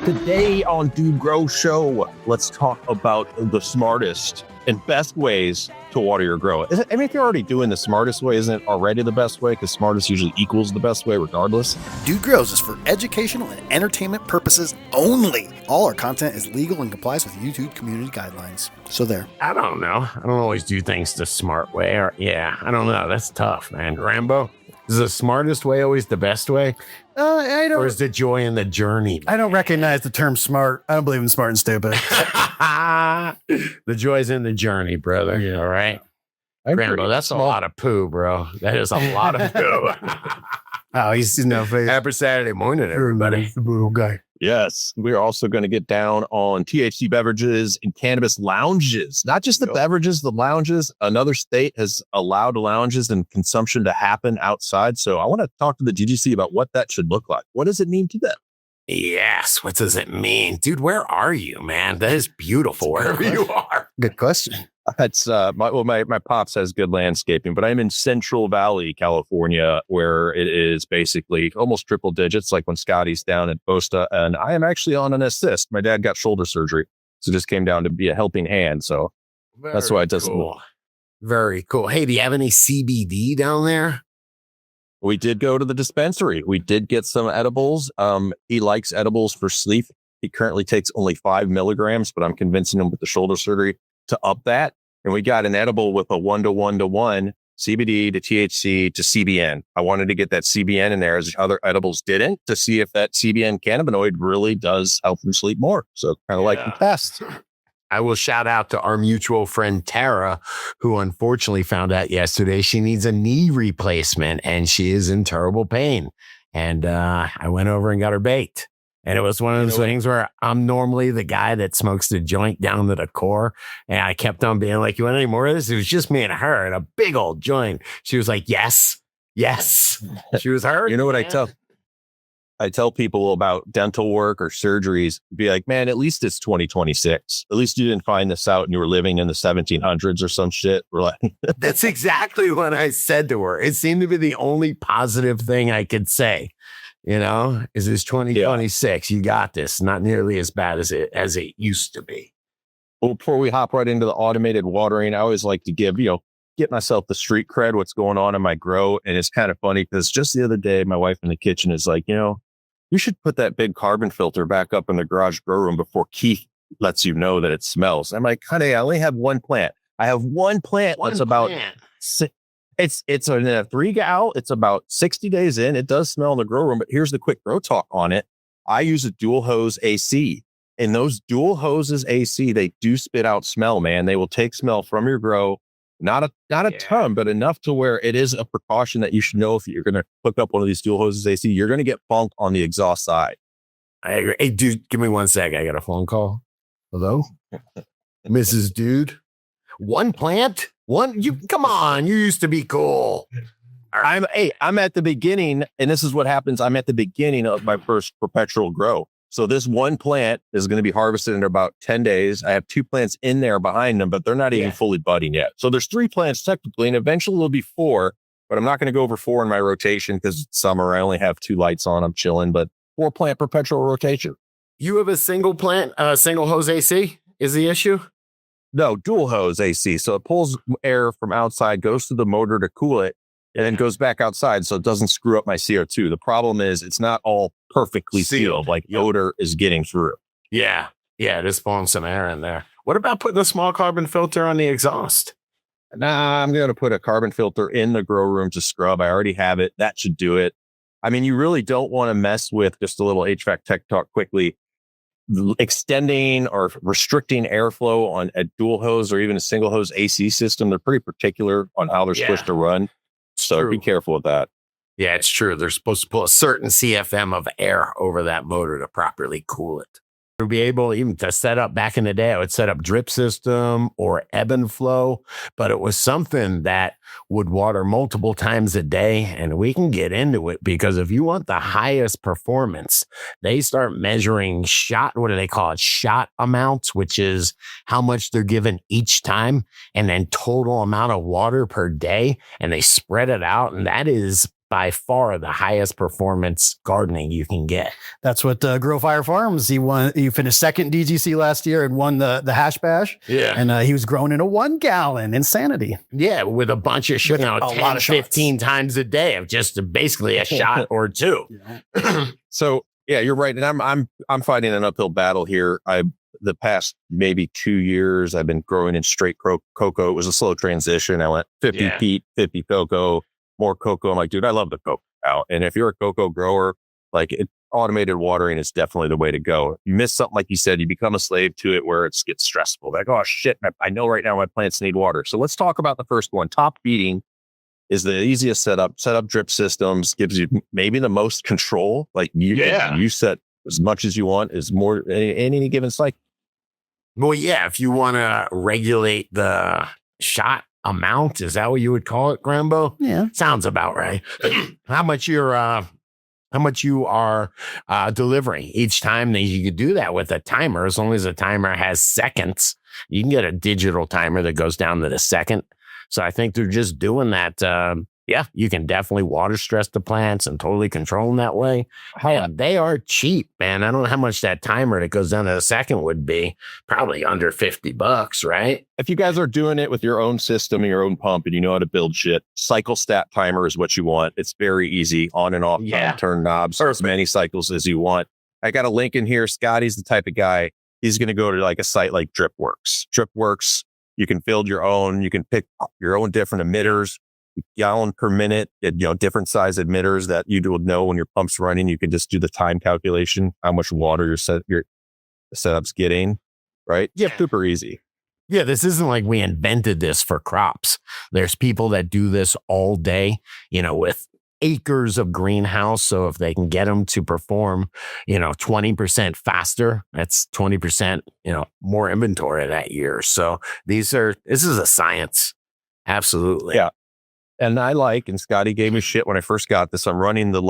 Today on Dude Grow Show, let's talk about the smartest and best ways to water your grow. If you're already doing the smartest way, isn't it already the best way? Because smartest usually equals the best way regardless. Dude Grows is for educational and entertainment purposes only. All our content is legal and complies with YouTube community guidelines. So there. I don't know. I don't always do things the smart way. I don't know. That's tough, man. Grambo, is the smartest way always the best way? Or is the joy in the journey? I don't recognize the term smart. I don't believe in smart and stupid. The joy's in the journey, brother. Yeah. All right. Grambo, that's a lot of poo, bro. That is a lot of poo. Oh, he's Happy Saturday morning, everybody. The boo guy. Yes, we're also going to get down on THC beverages and cannabis lounges. Not just the beverages, the lounges. Another state has allowed lounges and consumption to happen outside. So I want to talk to the DGC about what that should look like. What does it mean to them? Yes. What does it mean? Dude, where are you, man? That is beautiful wherever you are. Good question. It's my pops has good landscaping, but I'm in Central Valley, California, where it is basically almost triple digits, like when Scotty's down at Bosta, and I am actually on an assist. My dad got shoulder surgery, so just came down to be a helping hand. So that's why it doesn't. Cool. Very cool. Hey, do you have any CBD down there? We did go to the dispensary. We did get some edibles. He likes edibles for sleep. He currently takes only 5 milligrams, but I'm convincing him with the shoulder surgery to up that. And we got an edible with a 1-to-1-to-1 CBD to THC to CBN. I wanted to get that CBN in there as other edibles didn't, to see if that CBN cannabinoid really does help him sleep more. So kind of like the test. I will shout out to our mutual friend Tara, who unfortunately found out yesterday she needs a knee replacement and she is in terrible pain. And I went over and got her baked. And it was one of those things where I'm normally the guy that smokes the joint down to the core. And I kept on being like, you want any more of this? It was just me and her and a big old joint. She was like, yes. She was hurt. You know what I tell people about dental work or surgeries, be like, man, at least it's 2026. At least you didn't find this out and you were living in the 1700s or some shit. We're like, that's exactly what I said to her. It seemed to be the only positive thing I could say. You know, is this 2026? Yeah. You got this. Not nearly as bad as it used to be. Well, before we hop right into the automated watering, I always like to get myself the street cred, what's going on in my grow. And it's kind of funny because just the other day, my wife in the kitchen is like, you should put that big carbon filter back up in the garage grow room before Keith lets you know that it smells. I'm like, honey, I only have one plant. I have one plant that's about It's in a 3-gal. It's about 60 days in. It does smell in the grow room, but here's the quick grow talk on it. I use a dual hose AC, and those dual hoses AC, they do spit out smell, man. They will take smell from your grow, not a ton, but enough to where it is a precaution that you should know if you're going to hook up one of these dual hoses AC, you're going to get funk on the exhaust side. I agree. Hey, dude, give me 1 sec. I got a phone call. Hello, Mrs. Dude. One plant? Come on, you used to be cool. I'm at the beginning, and this is what happens. I'm at the beginning of my first perpetual grow. So this one plant is going to be harvested in about 10 days. I have 2 plants in there behind them, but they're not even fully budding yet. So there's 3 plants technically, and eventually there'll be 4, but I'm not going to go over 4 in my rotation because it's summer. I only have 2 lights on. I'm chilling, but 4 plant perpetual rotation. You have a single plant, single hose AC is the issue? No, dual hose AC. So it pulls air from outside, goes to the motor to cool it, and then goes back outside so it doesn't screw up my CO2. The problem is it's not all perfectly sealed. Like odor is getting through. Yeah. Just pulling some air in there. What about putting a small carbon filter on the exhaust? Nah, I'm going to put a carbon filter in the grow room to scrub. I already have it. That should do it. I mean, you really don't want to mess with, just a little HVAC tech talk quickly, extending or restricting airflow on a dual hose or even a single hose AC system. They're pretty particular on how they're supposed to run. So be careful with that. Yeah, it's true. They're supposed to pull a certain CFM of air over that motor to properly cool it. To be able even to set up, back in the day, I would set up drip system or ebb and flow, but it was something that would water multiple times a day. And we can get into it because if you want the highest performance, they start measuring what do they call it? Shot amounts, which is how much they're given each time, and then total amount of water per day. And they spread it out. And that is by far the highest performance gardening you can get. That's what Grow Fire Farms. He finished second DGC last year and won the hash bash. Yeah. And he was growing in a 1 gallon. Insanity. Yeah, with a bunch of With 10, lot of 15 times a day of just basically a shot or two. Yeah. So yeah, you're right. And I'm fighting an uphill battle here. The past maybe 2 years, I've been growing in straight cocoa. It was a slow transition. I went 50 peat, 50 cocoa, more cocoa. I'm like, dude, I love the cocoa now. And if you're a cocoa grower, automated watering is definitely the way to go. You miss something, like you said, you become a slave to it where it gets stressful. Like, oh shit, I know right now my plants need water. So let's talk about the first one. Top feeding is the easiest setup. Set up drip systems, gives you maybe the most control. Like you set as much as you want, is more in any given cycle. Well, yeah, if you want to regulate the shot amount, is that what you would call it, Grambo? Yeah. Sounds about right. How much you are delivering each time. That you could do that with a timer. As long as the timer has seconds, you can get a digital timer that goes down to the second. So I think they're just doing that. Yeah, you can definitely water stress the plants and totally control them that way. Hey, they are cheap, man. I don't know how much that timer that goes down to the second would be. Probably under $50, right? If you guys are doing it with your own system and your own pump and you know how to build shit, cycle stat timer is what you want. It's very easy, on and off, turn knobs, as many cycles as you want. I got a link in here. Scotty's the type of guy, he's going to go to like a site like DripWorks. DripWorks, you can build your own, you can pick your own different emitters, gallon per minute, different size emitters that you would know when your pump's running. You can just do the time calculation, how much water your setup's getting, right? Yeah, super easy. Yeah, this isn't like we invented this for crops. There's people that do this all day, with acres of greenhouse. So if they can get them to perform, 20% faster, that's 20%, more inventory that year. So this is a science. Absolutely. Yeah. And and Scotty gave me shit when I first got this. I'm running the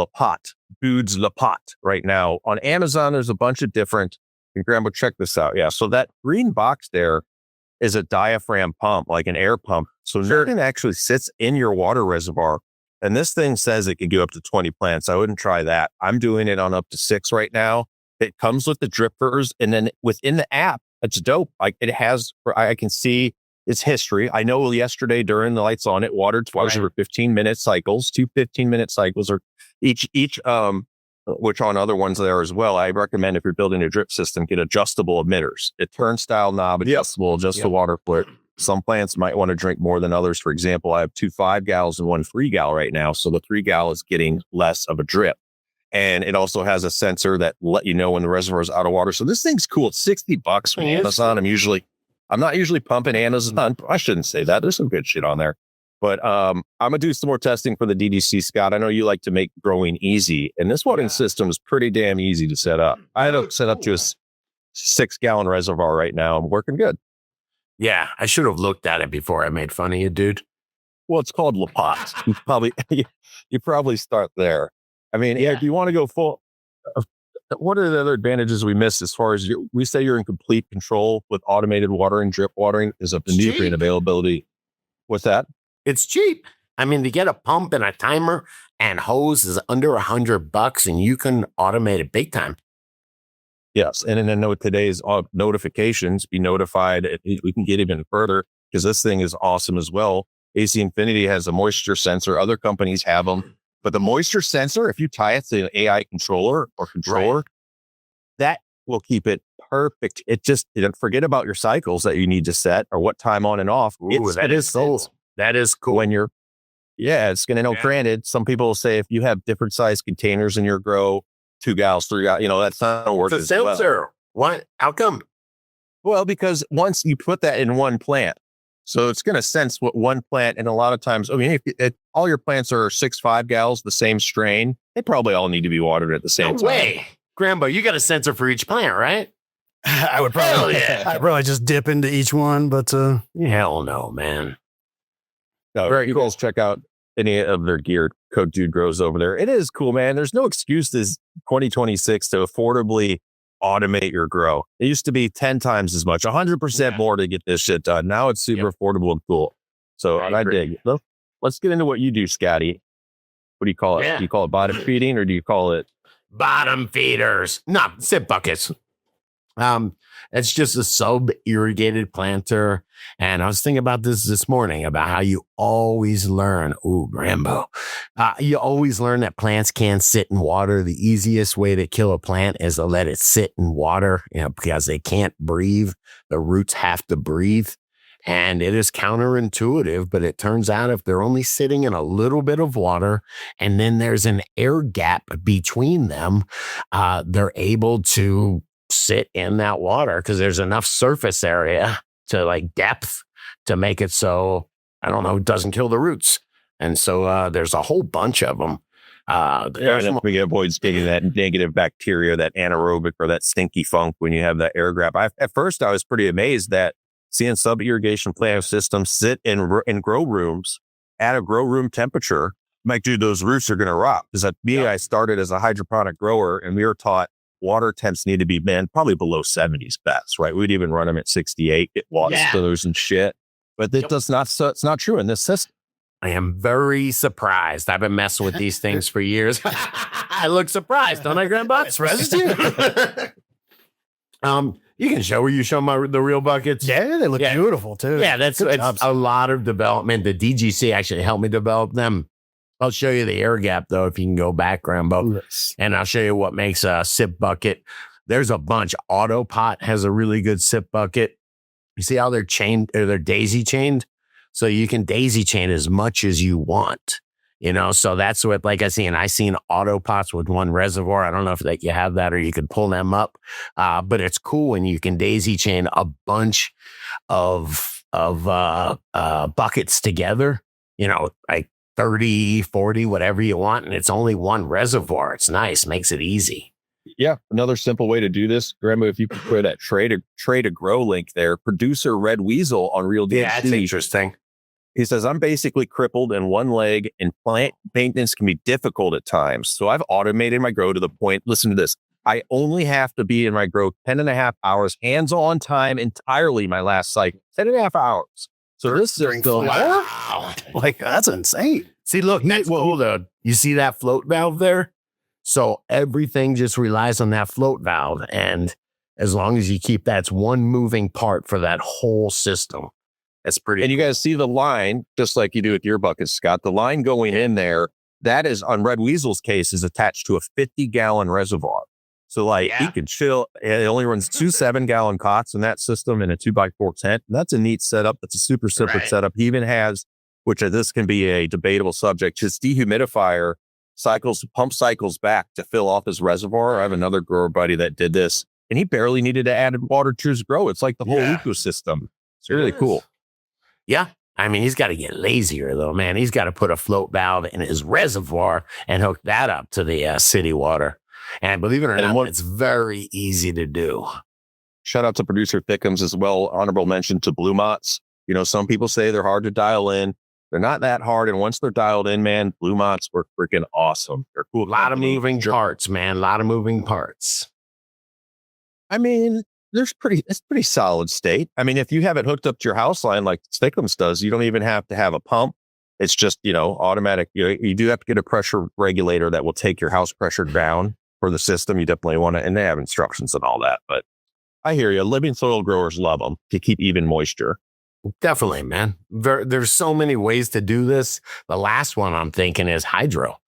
Boods Lapat right now. On Amazon, there's a bunch of different, and Grambo, check this out. Yeah. So that green box there is a diaphragm pump, like an air pump. So nothing actually sits in your water reservoir. And this thing says it can go up to 20 plants. I wouldn't try that. I'm doing it on up to 6 right now. It comes with the drippers. And then within the app, it's dope. Like I can see its history. I know yesterday during the lights on, it watered twice over 15-minute cycles, 2 15-minute cycles, or each, which on other ones there as well. I recommend if you're building a drip system, get adjustable emitters. A turnstile knob, adjustable, adjust the water for it. Some plants might want to drink more than others. For example, I have 2 5 gals and 1 3 gal right now. So the 3 gal is getting less of a drip. And it also has a sensor that let you know when the reservoir is out of water. So this thing's cool. It's $60 from Amazon. I'm not usually pumping Amazon. I shouldn't say that. There's some good shit on there. But I'm going to do some more testing for the DDC, Scott. I know you like to make growing easy. And this watering system is pretty damn easy to set up. I had to set up to a 6-gallon reservoir right now. I'm working good. Yeah, I should have looked at it before I made fun of you, dude. Well, it's called Lapat. You probably start there. I mean, if you want to go full... What are the other advantages we missed as far as we say you're in complete control with automated watering, drip watering is of the nutrient availability. What's that? It's cheap. I mean, to get a pump and a timer and hose is under $100 and you can automate it big time. Yes. And then with today's notifications, be notified. We can get even further because this thing is awesome as well. AC Ifinity has a moisture sensor. Other companies have them. But the moisture sensor, if you tie it to an AI controller, that will keep it perfect. It just, forget about your cycles that you need to set or what time on and off. That is cool. When it's going to know. Granted, some people will say if you have different size containers in your grow, 2 gals, 3 gals, that's not going to work. It's a sensor. What? How come? Well, because once you put that in one plant, so it's going to sense what one plant, and a lot of times, if all your plants are 6 5 gals, the same strain, they probably all need to be watered at the same time. Way. Grambo, you got a sensor for each plant, right? I would probably just dip into each one, but hell no, man. No, you guys check out any of their gear. Code Dude Grows over there. It is cool, man. There's no excuse this 2026 to affordably automate your grow. It used to be 10 times as much, 100% more to get this shit done. Now it's super affordable and cool. So I dig. Let's get into what you do, Scotty. What do you call it? Yeah. Do you call it bottom feeding or do you call it Bottom feeders? No, sip buckets. It's just a sub-irrigated planter. And I was thinking about this morning about how you always learn, Grambo, you always learn that plants can't sit in water. The easiest way to kill a plant is to let it sit in water, because they can't breathe. The roots have to breathe. And it is counterintuitive, but it turns out if they're only sitting in a little bit of water and then there's an air gap between them, they're able to sit in that water because there's enough surface area to like depth to make it so, I don't know, it doesn't kill the roots. And so there's a whole bunch of them. we avoid getting that negative bacteria, that anaerobic or that stinky funk when you have that air gap. At first, I was pretty amazed that seeing sub-irrigation plant systems sit in grow rooms at a grow room temperature. I'm like, dude, those roots are going to rot. Because I started as a hydroponic grower and we were taught water temps need to be probably below 70s best, right? We'd even run them at 68, get water spillers and shit. But it does not, so it's not true in this system. I am very surprised. I've been messing with these things for years. I look surprised, don't I, Grandpa? It's residue. You can show the real buckets. Yeah, they look beautiful too. Yeah, it's a lot of development. The DGC actually helped me develop them. I'll show you the air gap though, if you can go back, Grambo. Yes. And I'll show you what makes a sip bucket. There's a bunch. Autopot has a really good sip bucket. You see how they're chained, or they're daisy chained? So you can daisy chain as much as you want. So that's what, like I seen Autopots with one reservoir. I don't know if you have that or you could pull them up. But it's cool when you can daisy chain a bunch of buckets together, like 30, 40, whatever you want. And it's only one reservoir. It's nice. Makes it easy. Yeah. Another simple way to do this, Grambo, if you could put that trade to grow link there, producer Red Weasel on Real DMC. Yeah, that's interesting. He says, I'm basically crippled in one leg and plant maintenance can be difficult at times. So I've automated my grow to the point, listen to this, I only have to be in my grow 10.5 hours, hands-on time entirely my last cycle, 10.5 hours. So this is still, wow. Like, that's insane. See, look, hold on. You see that float valve there? So everything just relies on that float valve. And as long as you keep that's one moving part for that whole system. That's pretty. And you guys see the line, just like you do with your buckets, Scott, the line going in there, that is on Red Weasel's case is attached to a 50-gallon reservoir. So he can chill. It only runs 2 7-gallon cots in that system and a 2x4 tent. And that's a neat setup. That's a super simple setup. He even has, which this can be a debatable subject, his dehumidifier pump cycles back to fill off his reservoir. I have another grower buddy that did this and he barely needed to add water to his grow. It's like the whole ecosystem. It's really cool. Yeah. I mean, he's got to get lazier though, man. He's got to put a float valve in his reservoir and hook that up to the city water. And believe it or not, it's very easy to do. Shout out to producer Thickums as well. Honorable mention to Blue Mott's. Some people say they're hard to dial in. They're not that hard. And once they're dialed in, man, Blue Mott's were freaking awesome. They're cool. A lot of moving parts, man. A lot of moving parts. I mean, it's pretty solid state. I mean, if you have it hooked up to your house line like Thickums does, you don't even have to have a pump. It's just, automatic. You do have to get a pressure regulator that will take your house pressure down for the system. You definitely want to, and they have instructions and all that. But I hear you. Living soil growers love them to keep even moisture. Definitely, man. There's so many ways to do this. The last one I'm thinking is hydro.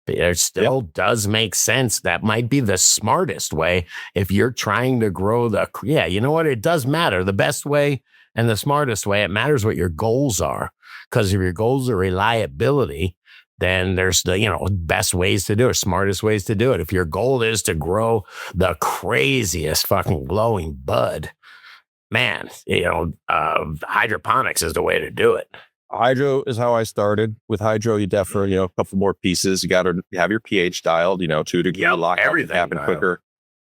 It still does make sense. That might be the smartest way if you're trying to grow you know what? It does matter. The best way and the smartest way, it matters what your goals are. Because if your goals are reliability, then there's the, best ways to do it, smartest ways to do it. If your goal is to grow the craziest fucking glowing bud, man, hydroponics is the way to do it. Hydro is how I started. With hydro, you definitely, a couple more pieces. You got to have your pH dialed, 2 to lock everything happen quicker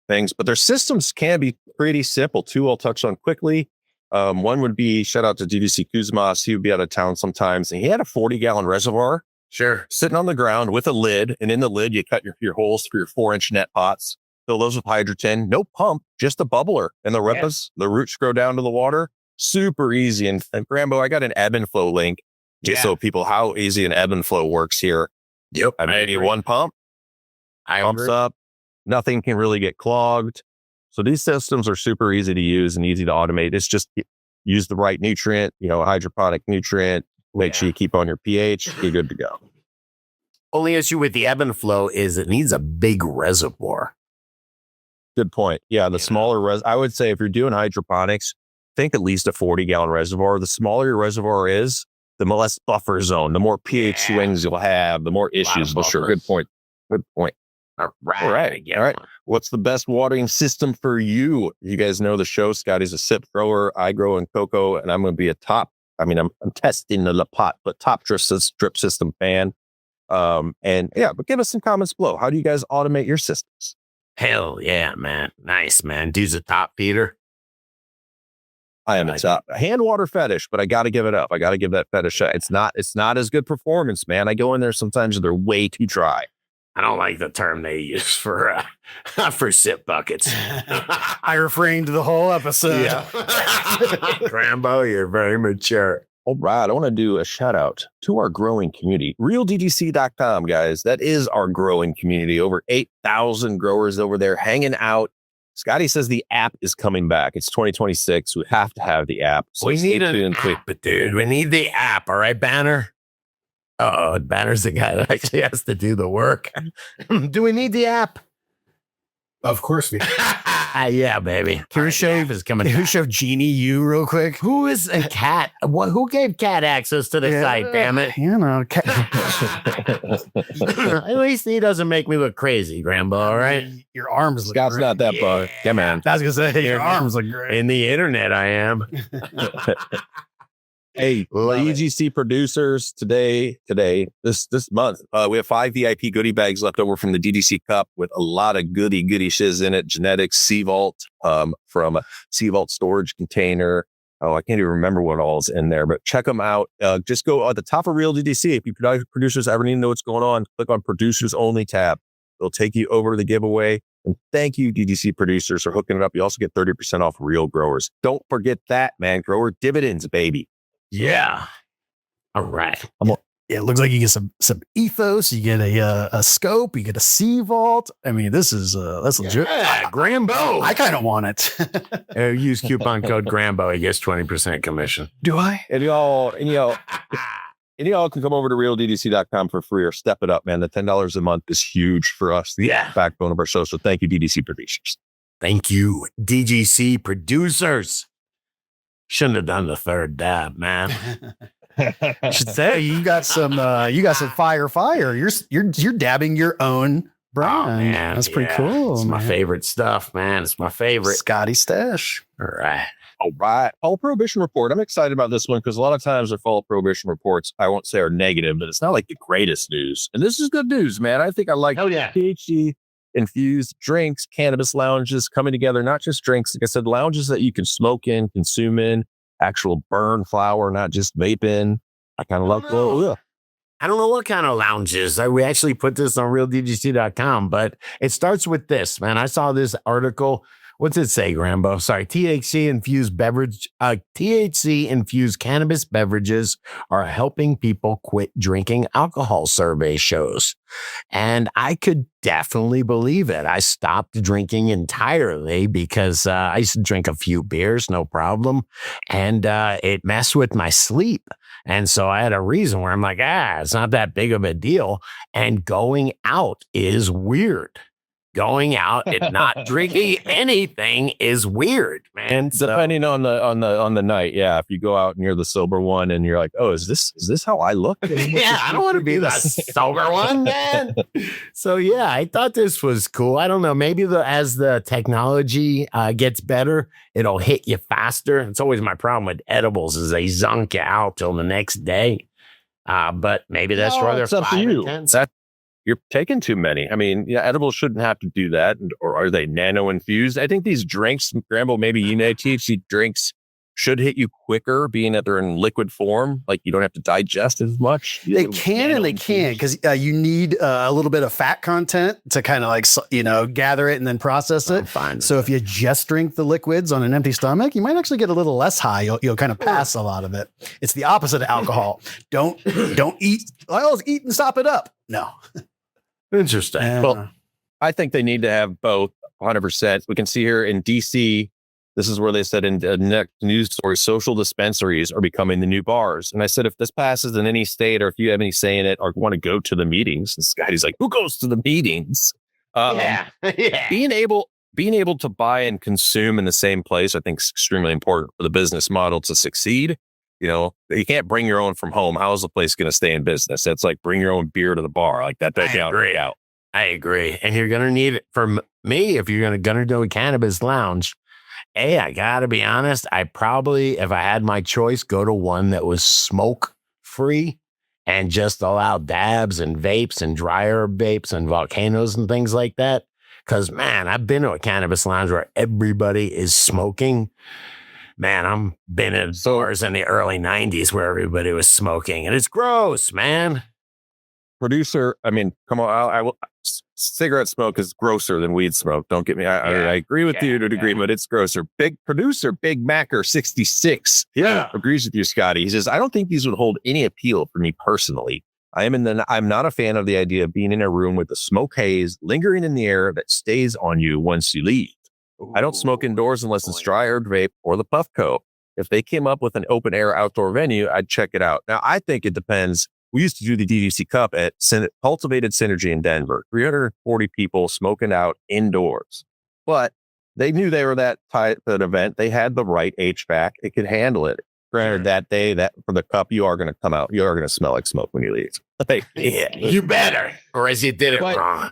things. But their systems can be pretty simple. 2 I'll touch on quickly. One would be, shout out to DVC Kuzmas. He would be out of town sometimes. And he had a 40-gallon reservoir. Sure. Sitting on the ground with a lid. And in the lid, you cut your holes for your 4-inch net pots. Fill those with hydrogen. No pump, just a bubbler. And the roots grow down to the water. Super easy. And Grambo, I got an ebb and flow link just so people how easy an ebb and flow works here. Yep. I mean, one pump, pumps agree. up, nothing can really get clogged. So these systems are super easy to use and easy to automate. It's just use the right nutrient, hydroponic nutrient. Make sure you keep on your pH. You're good to go. Only issue with the ebb and flow is it needs a big reservoir. Good point. Yeah, the smaller I would say if you're doing hydroponics, think at least a 40-gallon reservoir. The smaller your reservoir is, the less buffer zone, the more pH swings you'll have, the more issues. Well, sure. Good point. Good point. All right. All right. What's the best watering system for you? You guys know the show. Scotty's a sip grower. I grow in cocoa, and I'm going to be a top. I mean, I'm testing the pot, but top drip system fan. But give us some comments below. How do you guys automate your systems? Hell yeah, man. Nice, man. Dude's a top feeder. I am a top hand water fetish, but I got to give it up. I got to give that fetish. It's not as good performance, man. I go in there sometimes and they're way too dry. I don't like the term they use for sip buckets. I refrained the whole episode. Yeah. Grambo, you're very mature. All right. I want to do a shout out to our growing community, realdgc.com, guys. That is our growing community. Over 8,000 growers over there hanging out. Scotty says the app is coming back. It's 2026. We have to have the app. So we need an app, dude. We need the app. All right, Banner? Oh, Banner's the guy that actually has to do the work. Do we need the app? Of course we do. Yeah, baby. Can we show Genie you real quick? Who is a cat? Who gave cat access to the site, damn it? At least he doesn't make me look crazy, Grambo, all right? Your arms look Scott's great. not that bug. Yeah, man. I was going to say, your arms look great. In the internet, I am. Hey, EGC producers, today, this month, we have 5 VIP goodie bags left over from the DDC Cup with a lot of goody shiz in it. Genetics, Sea Vault, from a Sea Vault storage container. Oh, I can't even remember what all is in there, but check them out. Just go at the top of Real DDC. If you producers ever need to know what's going on, click on Producers Only tab. It'll take you over to the giveaway. And thank you, DDC producers, for hooking it up. You also get 30% off Real growers. Don't forget that, man. Grower dividends, baby. Yeah. All right. It looks like you get some ethos. You get a scope. You get a Sea Vault. I mean, that's legit. Yeah, Grambo. I kind of want it. Use coupon code Grambo. He gets 20% commission. Do I? And y'all can come over to realddc.com for free or step it up, man. The $10 a month is huge for us. The backbone of our show. So thank you, DDC producers. Thank you, DGC producers. Shouldn't have done the third dab, man. I should say you got some fire. You're dabbing your own brand. Oh, man. That's pretty cool. It's my favorite stuff, man. It's my favorite. Scotty Stash. All right. Fall Prohibition Report. I'm excited about this one because a lot of times their Fall Prohibition reports, I won't say are negative, but it's not like the greatest news. And this is good news, man. I think I like THC infused drinks, cannabis lounges coming together, not just drinks. Like I said, lounges that you can smoke in, consume in, actual burn flower, not just vape in. I kind of love I don't know what kind of lounges. We actually put this on realdgc.com, but it starts with this, man. I saw this article. What's it say, Grambo? Sorry, THC infused cannabis beverages are helping people quit drinking alcohol, survey shows. And I could definitely believe it. I stopped drinking entirely because I used to drink a few beers, no problem. And it messed with my sleep. And so I had a reason where I'm like, it's not that big of a deal. And going out is weird. Going out and not drinking anything is weird, man. Depending on the night, yeah. If you go out and you're the sober one, and you're like, "Oh, is this how I look?" Yeah, I don't want to be the sober one, man. So yeah, I thought this was cool. I don't know. Maybe as the technology gets better, it'll hit you faster. It's always my problem with edibles is they zunk you out till the next day. But maybe that's why they're 5 or 10. You're taking too many. I mean, edibles shouldn't have to do that. Or are they nano infused? I think these drinks, Grambo, maybe THC drinks should hit you quicker, being that they're in liquid form. Like you don't have to digest as much. They can and they can't, because you need a little bit of fat content to kind of like, gather it and then process it. Fine. So if you just drink the liquids on an empty stomach, you might actually get a little less high. You'll kind of pass a lot of it. It's the opposite of alcohol. Don't eat. I'll eat and stop it up. No. Interesting. Well, I think they need to have both 100%. We can see here in DC, this is where they said in the next news story, social dispensaries are becoming the new bars. And I said, if this passes in any state, or if you have any say in it, or want to go to the meetings, and Scotty's like, who goes to the meetings? Yeah. Being able to buy and consume in the same place, I think is extremely important for the business model to succeed. You can't bring your own from home. How is the place going to stay in business? That's like bring your own beer to the bar. Like that doesn't out. I agree. And you're going to need it. For me, if you're going to do a cannabis lounge, I got to be honest, I probably, if I had my choice, go to one that was smoke free and just allow dabs and vapes and dry herb vapes and volcanoes and things like that. Because, man, I've been to a cannabis lounge where everybody is smoking. Man, I'm been in stores in the early 90s where everybody was smoking, and it's gross, man. Producer, I mean, come on, cigarette smoke is grosser than weed smoke. Don't get me. I agree with you to a degree, but it's grosser. Big producer, Big Macker 66. Yeah. Agrees with you, Scotty. He says, I don't think these would hold any appeal for me personally. I'm not a fan of the idea of being in a room with the smoke haze lingering in the air that stays on you once you leave. I don't smoke indoors unless it's dry herb vape or the Puffco. If they came up with an open air outdoor venue, I'd check it out. Now, I think it depends. We used to do the DDC Cup at Cultivated Synergy in Denver, 340 people smoking out indoors. But they knew they were that type of event. They had the right HVAC. It could handle it. Granted, that day, that for the cup, you are going to come out. You are going to smell like smoke when you leave. Yeah, you better. Or as you did it wrong.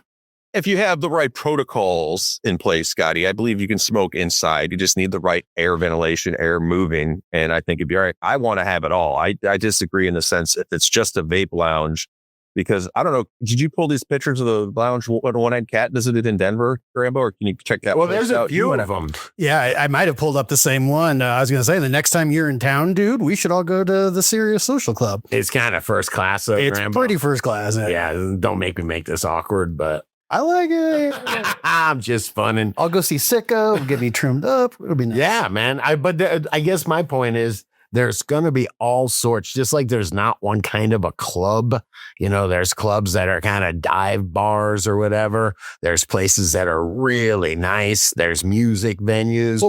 If you have the right protocols in place, Scotty, I believe you can smoke inside. You just need the right air ventilation, air moving, and I think it'd be all right. I want to have it all. I disagree in the sense if it's just a vape lounge, because I don't know. Did you pull these pictures of the lounge One-Eyed Cat visited in Denver, Grambo, or can you check that? Well, there's a few of them. Yeah, I might have pulled up the same one. I was going to say, the next time you're in town, dude, we should all go to the Serious Social Club. It's kind of first class, though, It's Grambo. pretty first class. Yeah, don't make me make this awkward, but I like it. I'm just funning. I'll go see Sicko, get me trimmed up. It'll be nice. Yeah, man. I guess my point is there's going to be all sorts, just like there's not one kind of a club. There's clubs that are kind of dive bars or whatever. There's places that are really nice. There's music venues.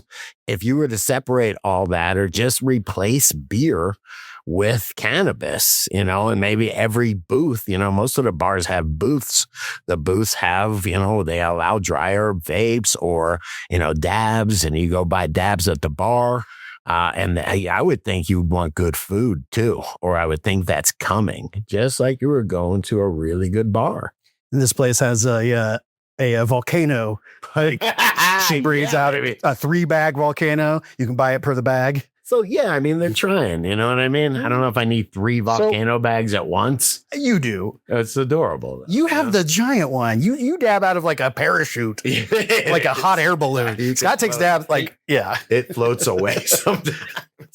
If you were to separate all that or just replace beer with cannabis, and maybe every booth, most of the bars have booths. The booths have, they allow dry herb vapes or, dabs, and you go buy dabs at the bar. And I would think you'd want good food too, or I would think that's coming, just like you were going to a really good bar. And this place has a volcano. She breathes out a 3-bag volcano. You can buy it per the bag. So, yeah, I mean, they're trying, you know what I mean? I don't know if I need 3 volcano bags at once. You do. It's adorable. You have the giant one. You dab out of like a parachute, like a hot air balloon. Scott takes dabs It floats away sometimes.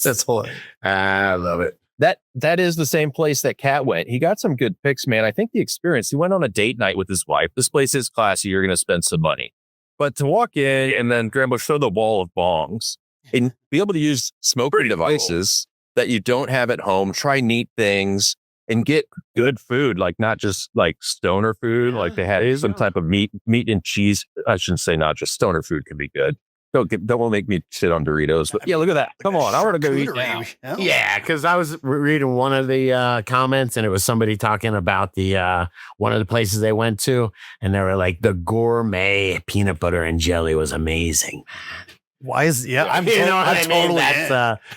That's hilarious. I love it. That is the same place that Cat went. He got some good pics, man. I think the experience, he went on a date night with his wife. This place is classy. You're going to spend some money. But to walk in and then Grambo show the wall of bongs and be able to use smoking devices that you don't have at home, try neat things and get good food, like not just like stoner food, like they had some type of meat and cheese. I shouldn't say not just stoner food can be good. Don't make me shit on Doritos, but yeah, look at that. Come on. I want to go eat now. Yeah, because I was reading one of the comments and it was somebody talking about the one of the places they went to, and they were like, the gourmet peanut butter and jelly was amazing. Why is I'm totally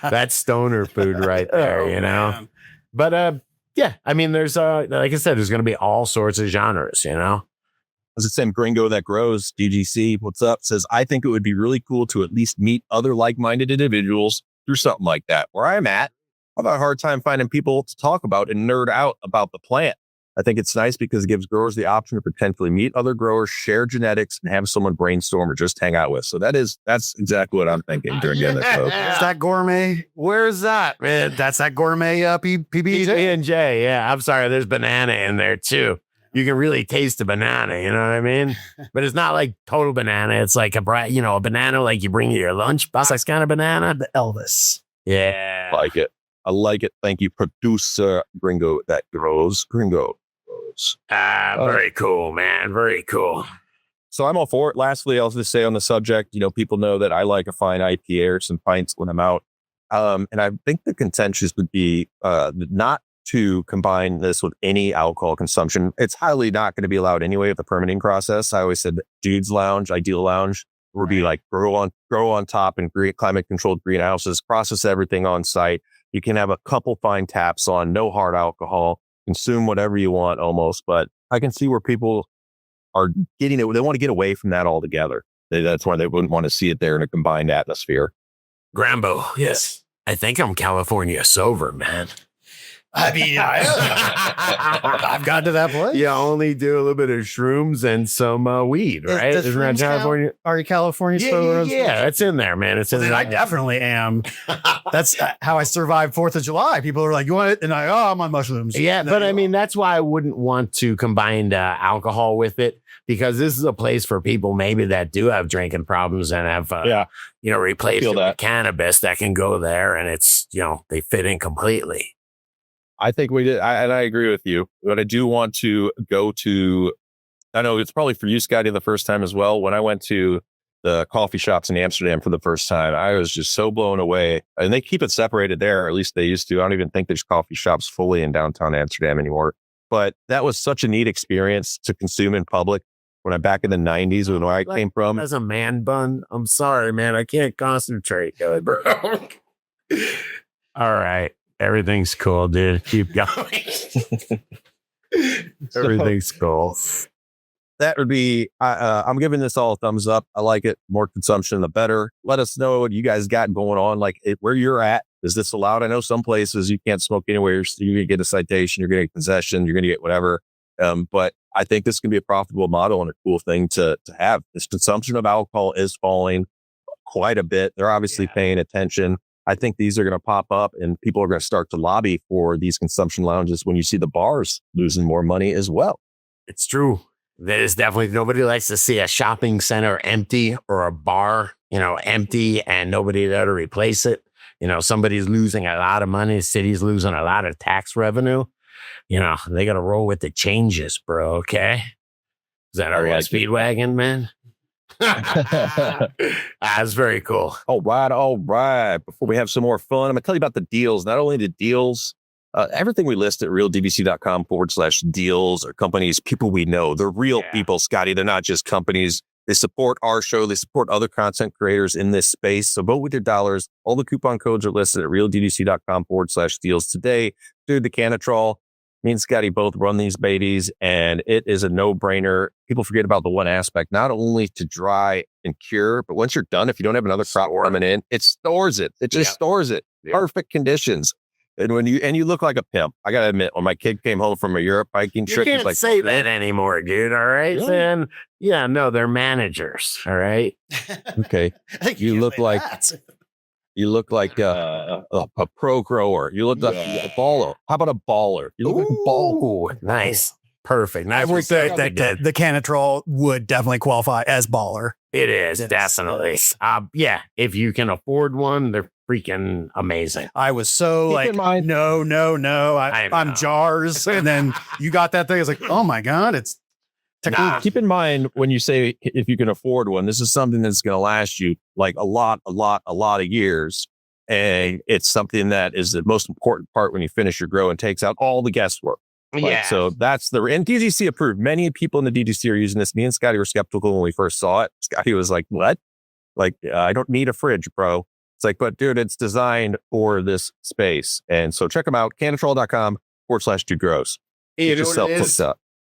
that's stoner food right there, Man. But yeah, I mean, there's like I said, there's going to be all sorts of genres, As it's Sam Gringo that grows, DGC, what's up, says, I think it would be really cool to at least meet other like-minded individuals through something like that. Where I'm at, I've had a hard time finding people to talk about and nerd out about the plant. I think it's nice because it gives growers the option to potentially meet other growers, share genetics, and have someone brainstorm or just hang out with. So that's exactly what I'm thinking during this. Is that gourmet? Where's that, man? That's that gourmet PB&J? PB&J, yeah. I'm sorry, there's banana in there too. You can really taste the banana, you know what I mean? But it's not like total banana. It's like a banana like you bring to your lunchbox kind of banana. The Elvis. Yeah. I like it. Thank you, producer Gringo that grows. Gringo grows. Very cool, man. Very cool. So I'm all for it. Lastly, I'll just say on the subject, people know that I like a fine IPA or some pints when I'm out. And I think the consensus would be not to combine this with any alcohol consumption. It's highly not going to be allowed anyway with the permitting process. I always said Dude's Lounge, Ideal Lounge, would be like grow on top in climate controlled greenhouses, process everything on site. You can have a couple fine taps on, no hard alcohol, consume whatever you want almost. But I can see where people are getting it. They want to get away from that altogether. That's why they wouldn't want to see it there in a combined atmosphere. Grambo, yes. I think I'm California sober, man. I mean, I've gotten to that place. You only do a little bit of shrooms and some weed, right? Does Isn't that shrooms California? Are you California sober? Yeah, it's in there, man. It's in there. I definitely am. That's how I survived 4th of July. People are like, you want it? And I'm on mushrooms. Yeah, but I mean, that's why I wouldn't want to combine alcohol with it, because this is a place for people maybe that do have drinking problems and have, replaced it with cannabis that can go there, and it's, they fit in completely. I think we did. And I agree with you, but I do want to go to, I know it's probably for you, Scotty, the first time as well. When I went to the coffee shops in Amsterdam for the first time, I was just so blown away. And they keep it separated there, or at least they used to. I don't even think there's coffee shops fully in downtown Amsterdam anymore. But that was such a neat experience to consume in public. When I'm back in the 90s, when I came from. As a man bun, I'm sorry, man. I can't concentrate, bro. All right. Everything's cool, dude. Keep going. Everything's cool. That would be, I'm giving this all a thumbs up. I like it. More consumption, the better. Let us know what you guys got going on, like where you're at. Is this allowed? I know some places you can't smoke anywhere. You're going to get a citation. You're going to get possession. You're going to get whatever. But I think this can be a profitable model and a cool thing to have. This consumption of alcohol is falling quite a bit. They're obviously paying attention. I think these are going to pop up and people are going to start to lobby for these consumption lounges when you see the bars losing more money as well. It's true. There's definitely, nobody likes to see a shopping center empty or a bar, empty and nobody there to replace it. Somebody's losing a lot of money. The city's losing a lot of tax revenue. They got to roll with the changes, bro. Okay. Is that our Speedwagon, man? That's very cool. All right. Before we have some more fun, I'm going to tell you about the deals. Not only the deals, everything we list at realdvc.com/deals are companies, people we know. They're real people, Scotty. They're not just companies. They support our show. They support other content creators in this space. So vote with your dollars. All the coupon codes are listed at realdvc.com/deals today. Dude, the Cannatrol. Me and Scotty both run these babies, and it is a no-brainer. People forget about the one aspect, not only to dry and cure, but once you're done, if you don't have another crop coming in, it stores it. It just stores it. Perfect conditions. And when you look like a pimp. I gotta admit, when my kid came home from a Europe biking trip, you can't like, say that anymore, dude. All right, really? Then yeah, no, they're managers. All right. Okay, you look like a pro grower. You look like a baller. How about a baller? You look like a baller. Nice. Perfect. Nice. I would say that the Cannatrol would definitely qualify as baller. It is, definitely. Yeah, if you can afford one, they're freaking amazing. I was so Keep in mind- no. I'm jars. And then you got that thing. It's like, oh my God, it's technology. Keep in mind when you say if you can afford one, this is something that's going to last you like a lot of years. And it's something that is the most important part when you finish your grow and takes out all the guesswork. So that's and DGC approved. Many people in the DGC are using this. Me and Scotty were skeptical when we first saw it. Scotty was like, what? I don't need a fridge, bro. It's like, but dude, it's designed for this space. And so check them out. Cannatrol.com/2grows. You know what it is?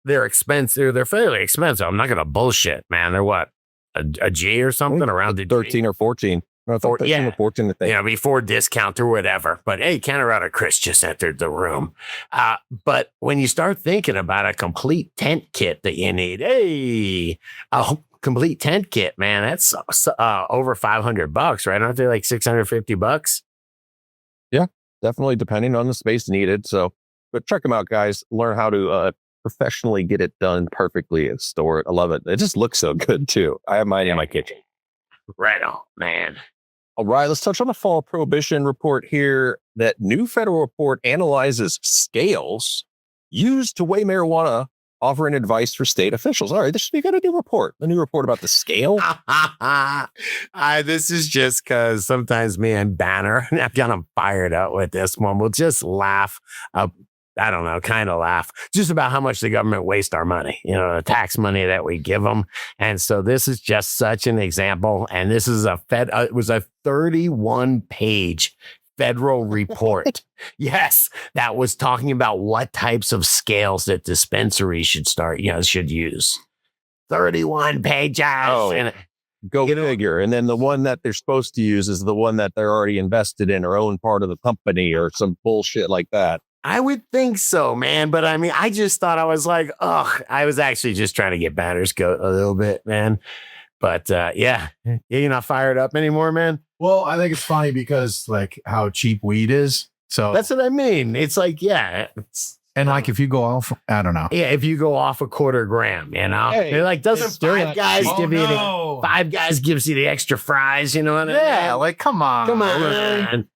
They're expensive. They're fairly expensive. I'm not going to bullshit, man. They're what? A G or something around the 13 or 14. I thought that's an unfortunate thing. You know, before discount or whatever. But hey, Colorado Chris just entered the room. But when you start thinking about a complete tent kit that you need, hey, a complete tent kit, man, that's over $500, right? Aren't they like $650? Yeah, definitely, depending on the space needed. So, but check them out, guys. Learn how to professionally get it done perfectly and store it. I love it. It just looks so good too. I have mine in my kitchen. Right on, man. All right, let's touch on the fall prohibition report here. That new federal report analyzes scales used to weigh marijuana, offering advice for state officials. All right, we got a new report. A new report about the scale. This is just because sometimes me and Banner, I've got him fired up with this one. We'll just laugh. I don't know, kind of laugh just about how much the government wastes our money, you know, the tax money that we give them. And so this is just such an example. And this is it was a 31-page federal report. Yes, that was talking about what types of scales that dispensaries should use. 31 pages. Oh, and go figure. And then the one that they're supposed to use is the one that they're already invested in or own part of the company or some bullshit like that. I would think so, man. But I mean, I just thought I was like, I was actually just trying to get Banner's goat a little bit, man. But yeah, you're not fired up anymore, man. Well, I think it's funny because like how cheap weed is. So that's what I mean. It's like, yeah. And like if you go off, I don't know. Yeah, if you go off a quarter gram, you know, hey, they're like, doesn't Five Guys give you Five Guys gives you the extra fries, you know what I mean? Yeah, like come on. Man.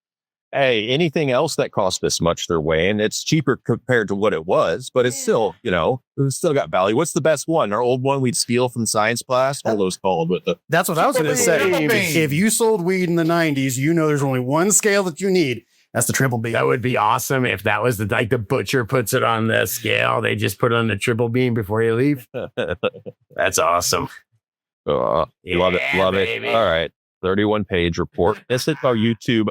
Hey, anything else that costs this much they're weighing, it's cheaper compared to what it was, but it's still, it's still got value. What's the best one? Our old one we'd steal from science class? What are those called? That's what I was going to say. If you sold weed in the 90s, there's only one scale that you need. That's the triple beam. That would be awesome if that was the butcher puts it on the scale. They just put it on the triple beam before you leave. That's awesome. Love it. Baby. All right. 31-page report. This is our YouTube.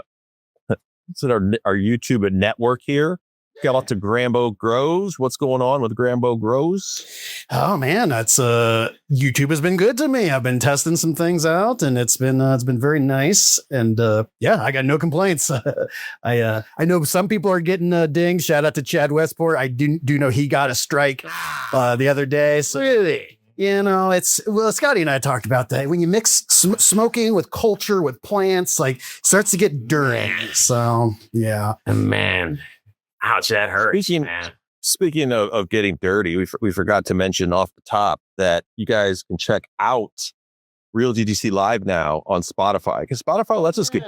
It's our YouTube network here. Got out to Grambo Grows. What's going on with Grambo Grows? Oh man, that's YouTube has been good to me. I've been testing some things out, and it's been very nice. And yeah, I got no complaints. I know some people are getting dinged. Shout out to Chad Westport. I do know he got a strike the other day. So really. Scotty and I talked about that. When you mix smoking with culture, with plants, like starts to get dirty. So, yeah. Man, ouch, that hurts. Speaking of getting dirty, we forgot to mention off the top that you guys can check out Real DDC Live now on Spotify, because Spotify lets us get.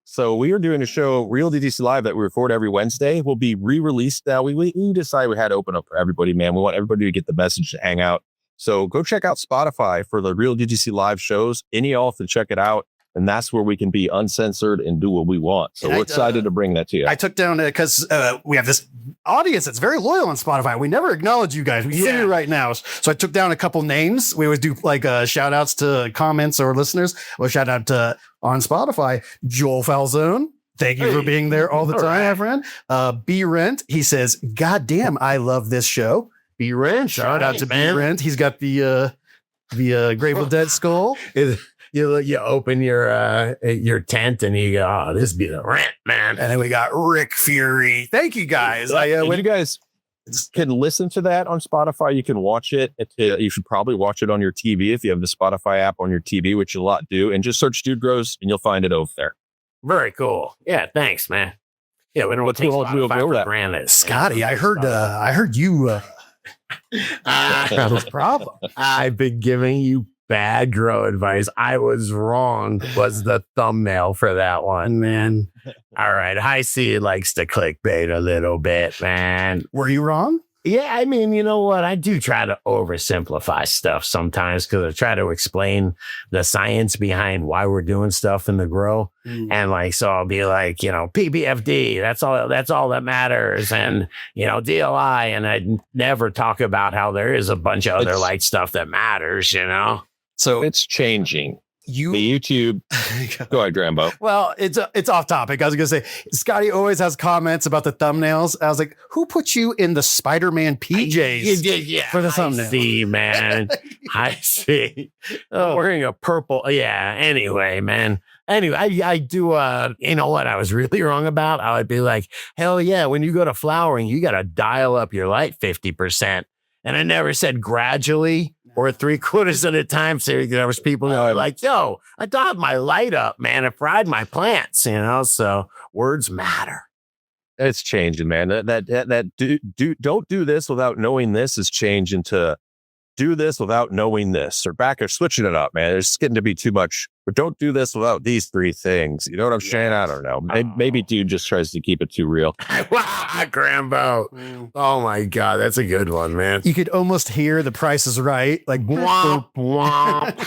So we are doing a show, Real DDC Live, that we record every Wednesday. Will be re-released now. We decided we had to open up for everybody, man. We want everybody to get the message to hang out. So go check out Spotify for the Real DGC Live shows. Any of to check it out. And that's where we can be uncensored and do what we want. So we're excited to bring that to you. I took down because we have this audience that's very loyal on Spotify. We never acknowledge you guys. We see you right now. So I took down a couple names. We always do like shout outs to comments or listeners. Well, shout out to on Spotify, Joel Falzone. Thank you for being there all the time, my friend. B Rent. He says, God damn, I love this show. B Rent. Shout out to B Rent. He's got the Grateful Dead skull. You open your tent and you go, oh, this be the rent, man. And then we got Rick Fury. Thank you guys. When you guys can listen to that on Spotify, you can watch it. You should probably watch it on your TV if you have the Spotify app on your TV, which a lot do. And just search Dude Grows and you'll find it over there. Very cool. Yeah, thanks, man. Yeah, we don't take Spotify for granted. Scotty, I heard you. No problem. I've been giving you bad grow advice. I was wrong was the thumbnail for that one, man. All right. I see it likes to clickbait a little bit, man. Were you wrong? Yeah, I mean, you know what? I do try to oversimplify stuff sometimes because I try to explain the science behind why we're doing stuff in the grow. And so I'll be like, PPFD, that's all that matters. And, DLI. And I never talk about how there is a bunch of other light stuff that matters, So it's changing. You The YouTube. Go ahead, Grambo. Well, it's off topic. I was gonna say Scotty always has comments about the thumbnails. I was like, who put you in the Spider-Man PJs for the thumbnail? I see, man. I see. Wearing a purple. Yeah. Anyway, man. Anyway, I do. You know what I was really wrong about? I would be like, hell yeah. When you go to flowering, you got to dial up your light 50%. And I never said gradually or 3/4 at a time. So there was people who were like, yo, I dialed my light up, man. I fried my plants, you know? So words matter. It's changing, man. Don't do this without knowing this is changing to do this without knowing this, or back or switching it up, man. It's getting to be too much, but don't do this without these 3 things. You know what I'm saying? I don't know. Maybe dude just tries to keep it too real. Grambo. Oh my God. That's a good one, man. You could almost hear The Price is Right. Like, Womp, womp.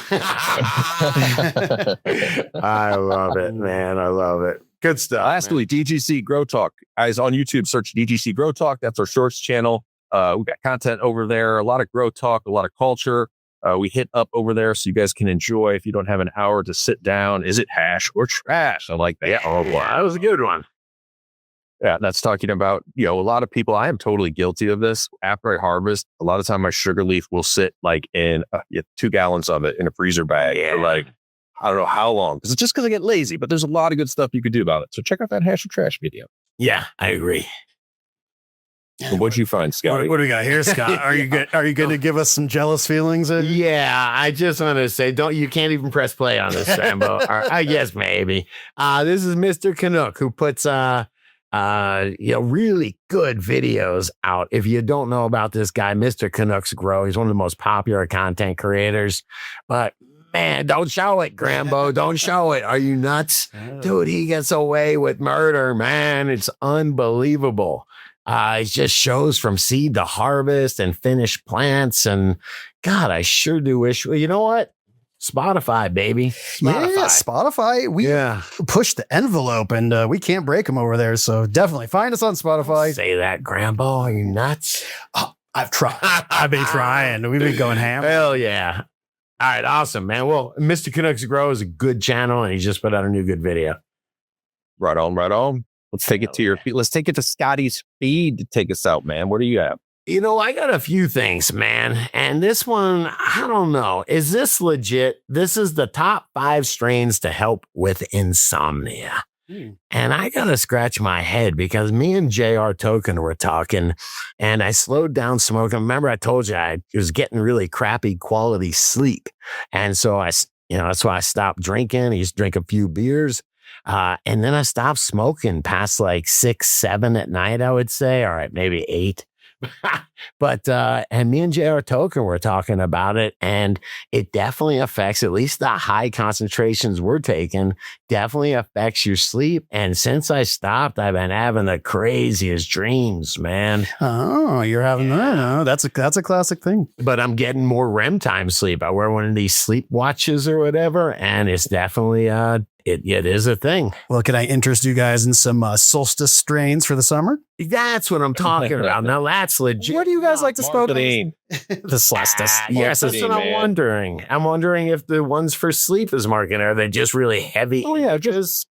I love it, man. I love it. Good stuff. Lastly, DGC Grow Talk. Guys on YouTube, search DGC Grow Talk. That's our shorts channel. We've got content over there, a lot of grow talk, a lot of culture. We hit up over there so you guys can enjoy if you don't have an hour to sit down. Is it hash or trash? I like that. Oh, boy. That was a good one. Yeah, that's talking about, a lot of people. I am totally guilty of this. After I harvest, a lot of time my sugar leaf will sit like in 2 gallons of it in a freezer bag for like, I don't know how long. It's just because I get lazy, but there's a lot of good stuff you could do about it. So check out that hash or trash video. Yeah, I agree. What'd you find, Scott? What do we got here, Scott? Are you going to give us some jealous feelings? Yeah, I just want to say, you can't even press play on this, Rambo. I guess maybe. This is Mr. Canuck, who puts really good videos out. If you don't know about this guy, Mr. Canucks Grow, he's one of the most popular content creators. But man, don't show it, Grambo. Don't show it. Are you nuts? Dude, he gets away with murder, man. It's unbelievable. It just shows from seed to harvest and finished plants. And God, I sure do wish, you know what? Spotify, baby. Spotify. Yeah, Spotify. We pushed the envelope and we can't break them over there. So definitely find us on Spotify. Don't say that, Grambo. Are you nuts? Oh, I've tried. I've been trying. We've been going ham. Hell yeah. All right. Awesome, man. Well, Mr. Canucks Grow is a good channel and he just put out a new good video. Right on, right on. Let's take it to your feet. Let's take it to Scotty's feed to take us out, man. What do you have? I got a few things, man. And this one, I don't know. Is this legit? This is the top 5 strains to help with insomnia. And I got to scratch my head because me and JR Token were talking and I slowed down smoking. Remember, I told you I was getting really crappy quality sleep. And so that's why I stopped drinking. I used to drink a few beers. And then I stopped smoking past like 6, 7 at night, I would say. All right, maybe 8. But and me and JR Token were talking about it, and it definitely affects, at least the high concentrations we're taking, definitely affects your sleep. And since I stopped, I've been having the craziest dreams, man. Oh, you're having that? No, that's a classic thing. But I'm getting more REM time sleep. I wear one of these sleep watches or whatever, and it's definitely it is a thing. Well, can I interest you guys in some solstice strains for the summer? That's what I'm talking about. Now that's legit. What do you guys like to smoke? Marketing. The solstice. Yes, that's what I'm man. wondering. I'm wondering if the ones for sleep is marketing, are they just really heavy? Oh yeah, just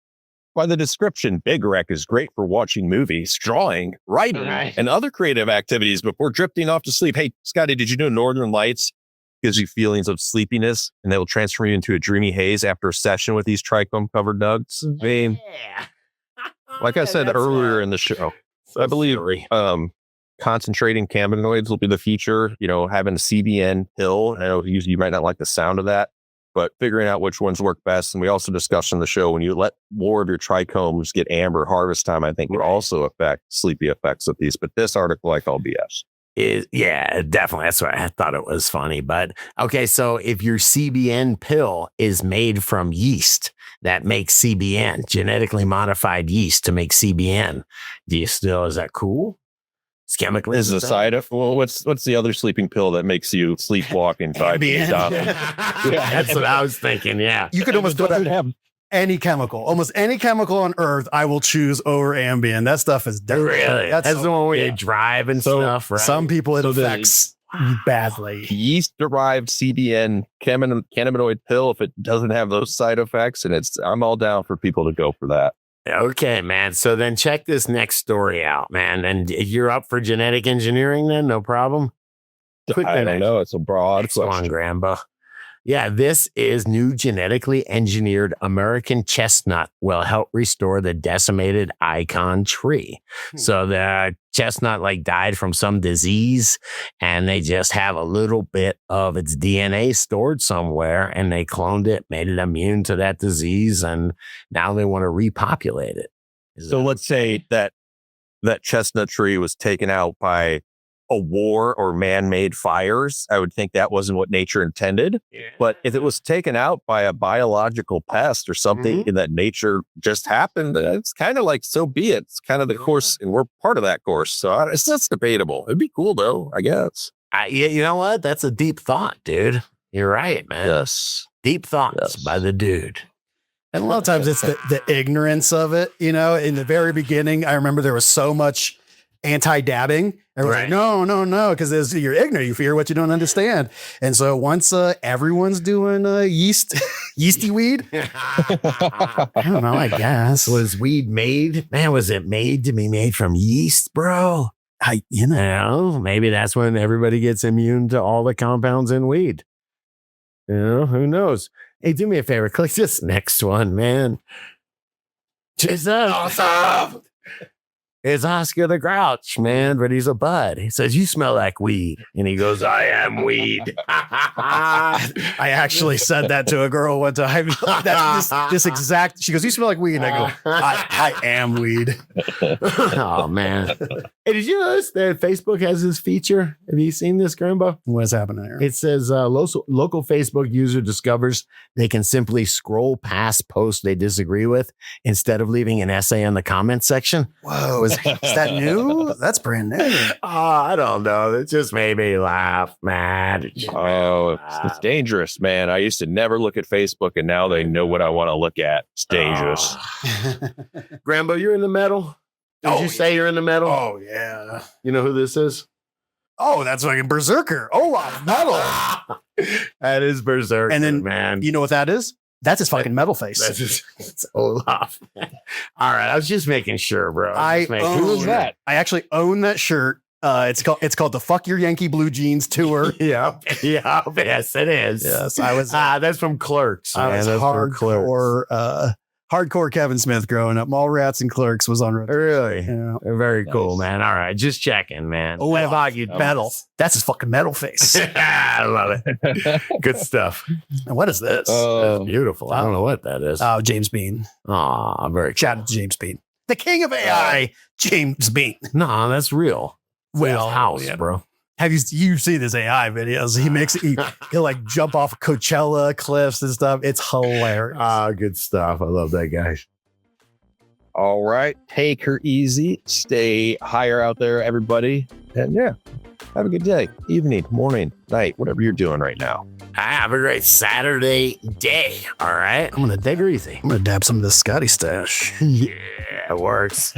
by the description, Big Rec is great for watching movies, drawing, writing, and other creative activities before drifting off to sleep. Hey, Scotty, did you know Northern Lights gives you feelings of sleepiness and they will transfer you into a dreamy haze after a session with these trichome covered nugs? I mean, like I said earlier in the show, I believe concentrating cannabinoids will be the future. Having a CBN pill. I know you might not like the sound of that, but figuring out which ones work best. And we also discussed on the show, when you let more of your trichomes get amber harvest time, I think will also affect sleepy effects of these. But this article, I call BS. Yeah, definitely. That's why I thought it was funny. But okay, so if your CBN pill is made from yeast that makes CBN, genetically modified yeast to make CBN, is that cool? It's chemically. Is a side effect. Well, what's the other sleeping pill that makes you sleepwalking 5 days down? That's what I was thinking. Yeah, You could almost put any chemical, almost any chemical on earth, I will choose over Ambien. That stuff is deadly. Really? That's the one where you drive and stuff, right? Some people it affects badly. Yeast-derived CBN cannabinoid pill, if it doesn't have those side effects, and I'm all down for people to go for that. Okay, man. So then check this next story out, man. And you're up for genetic engineering then? No problem. I don't know. It's a broad Come on, question. Grambo. Yeah, this is new genetically engineered American chestnut will help restore the decimated icon tree. So the chestnut died from some disease and they just have a little bit of its DNA stored somewhere and they cloned it, made it immune to that disease. And now they want to repopulate it. So let's say that chestnut tree was taken out by a war or man-made fires. I would think that wasn't what nature intended. Yeah. But if it was taken out by a biological pest or something that nature just happened, it's kind of like, so be it. It's kind of the course, and we're part of that course. So that's debatable. It'd be cool though, I guess. You know what? That's a deep thought, dude. You're right, man. Yes. Deep thoughts by the dude. And a lot of times it's the ignorance of it. In the very beginning, I remember there was so much anti-dabbing. Everyone's like, no, because you're ignorant. You fear what you don't understand. And so once everyone's doing yeasty weed, I don't know, I guess. Was weed made? Man, was it made to be made from yeast, bro? Maybe that's when everybody gets immune to all the compounds in weed. Who knows? Hey, do me a favor. Click this next one, man. Just awesome. It's Oscar the Grouch, man, but he's a bud. He says, "You smell like weed." And he goes, "I am weed." I actually said that to a girl one time. This exact, she goes, "You smell like weed." And I go, I am weed. Oh, man. Hey, did you notice that Facebook has this feature? Have you seen this, Grambo? What's happening here? It says local Facebook user discovers they can simply scroll past posts they disagree with instead of leaving an essay in the comment section. Whoa, is that new? That's brand new. I don't know. It just made me laugh, man. Oh, it's dangerous, man. I used to never look at Facebook, and now they know what I want to look at. It's dangerous. Grambo, you're in the metal? Did you say you're in the metal? Oh, yeah. You know who this is? Oh, that's fucking Berserker. Olaf Metal. That is Berserker, And then, man. you know what that is? That's his fucking metal face. It's Olaf. All right, I was just making sure, bro. Who was that? I actually own that shirt. It's called the Fuck Your Yankee Blue Jeans Tour. Yeah. Yes, it is. Yes, I was. That's from Clerks. I was That's from Clerks. hardcore Kevin Smith growing up. Mallrats and Clerks was on. Really? Yeah. Very cool, man. All right, just checking, man. Oh, what about you? Metal. That's his fucking metal face. I love it. Good stuff. And what is this? That's beautiful. I don't know what that is. Oh, James Bean. Oh, I'm very Shout out to James Bean, the king of AI. James Bean. No, that's real. Well, house, yeah. bro. Have you seen his AI videos? He'll like jump off Coachella cliffs and stuff. It's hilarious. Good stuff. I love that guy. All right. Take her easy. Stay higher out there, everybody. And yeah, have a good day, evening, morning, night, whatever you're doing right now. Have a great Saturday day. All right. I'm gonna Take her easy. I'm gonna dab some of this Scotty stash. Yeah, it works.